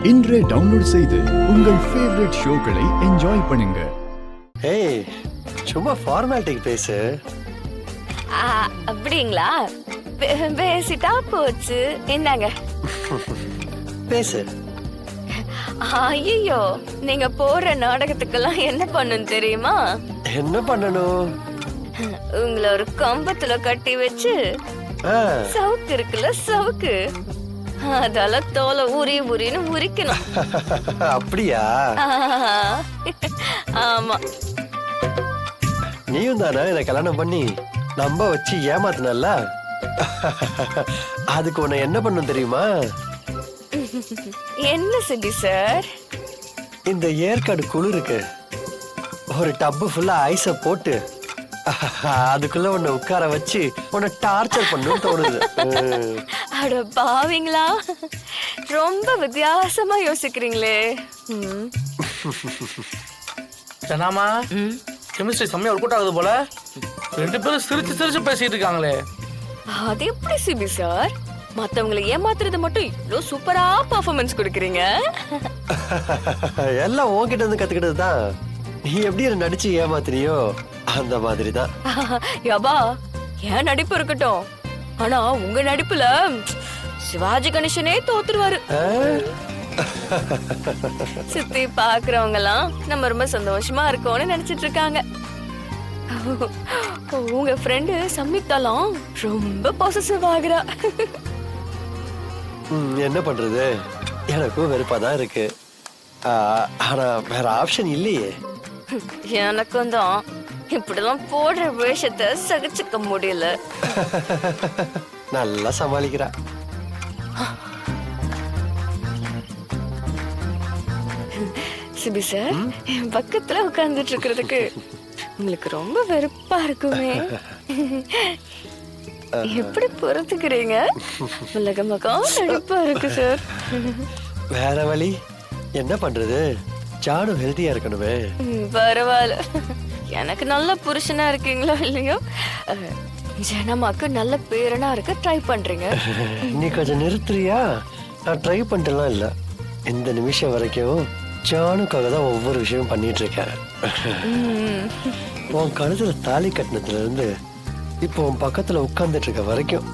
இன்றே டவுன்லோட் செய்து உங்கள் ஃபேவரட் ஷோக்களை என்ஜாய் பண்ணுங்க. ஏய், சும்மா ஃபார்மாலிட்டிக்கு பேசு. அப்படிங்களா? பேசிட்டா போச்சு. என்னங்க பேசு. ஐயோ, நீங்க போற நாடகத்துக்கெல்லாம் என்ன பண்ணணும் தெரியுமா? என்ன பண்ணணும்? உங்களை ஒரு கம்பத்துல கட்டி வச்சு சவுக்கு இருக்குல்ல, சவுக்கு அதால தோலை உரின்னு உரிக்கணும். அப்படியா? ஆமா. நீயும் தானே இதை கல்யாணம் பண்ணி நம்ப வச்சு ஏமாத்தினல்ல? அதுக்கு உன்னை என்ன பண்ணும் தெரியுமா? என்ன சிபி சார்? இந்த ஏற்காடு குளிருக்கு ஒரு டப்பு ஃபுல்லா ஐஸ போட்டு அதுக்குள்ள உன்னை உட்கார வச்சு உன்னை டார்ச்சர் பண்ணணும்னு தோணுது. அட பாவீங்களா, ரொம்ப வித்தியாசமா யோசிக்கிறீங்களே. ஜனாமா, கெமிஸ்ட்ரி செம்மையா ஒர்க் அவுட் ஆகுது போல. ரெண்டு பேரும் சிரிச்சு சிரிச்சு பேசிட்டு இருக்காங்களே. அது எப்படி சிபி சார்? மத்தவங்களை ஏமாத்துறது மட்டும் இவ்ளோ சூப்பரா பெர்ஃபார்மன்ஸ் கொடுக்கறீங்க. எல்லாம் உன்கிட்ட இருந்து கத்துக்கிட்டது தான். நீ எப்படி நடிச்சு ஏமாத்தினியோ அந்த மாதிரி தான். யபா, ஏன் நடிப்பு இருக்கட்டும், ஆனா உங்க நடிப்புல சிவாஜி கணேசனே தோத்துருவாரு. சுத்தி பாக்குறவங்க எல்லாம் நம்ம ரொம்ப சந்தோஷமா இருக்கோம்னு நினைச்சிட்டு இருக்காங்க. உங்க ஃப்ரெண்டு சம்யுக்தாலாம் ரொம்ப பாசசிவ் ஆகுறா. என்ன பண்றது, எனக்கும் வெறுப்பாதான் இருக்கு. ஆனா வேற ஆப்ஷன் இல்லையே. எனக்கும் தான் இப்படிலாம் போடுற வேஷத்தை சகிச்சுக்க முடியல. நல்லா சமாளிக்கிறா. சிபி சார், என் பக்கத்துல உட்கார்ந்துட்டு இருக்கிறதுக்கு உங்களுக்கு ரொம்ப வெறுப்பா இருக்குமே. எப்படி பொறுத்துக்கிறீங்க? உலக மகம் நடிப்பா இருக்கு சார். வேற வழி என்ன பண்றது, ஜானு ஹெல்தியா இருக்கணுமே. பரவாயில்ல, எனக்கு நல்ல புருஷனா இருக்கீங்களோ இல்லையோ, ஜனமாக்கு நல்ல பேரனா இருக்க ட்ரை பண்றீங்க. நீ கொஞ்சம் நிறுத்துறியா? நான் ட்ரை பண்ணிட்டுலாம் இல்ல, இந்த நிமிஷம் வரைக்கும் ஜானுக்காக தான் ஒவ்வொரு விஷயமும் பண்ணிட்டு இருக்கேன். உன் கழுத்துல தாலி கட்டினதுல இருந்து இப்போ உன் பக்கத்துல உட்கார்ந்துட்டு இருக்க வரைக்கும்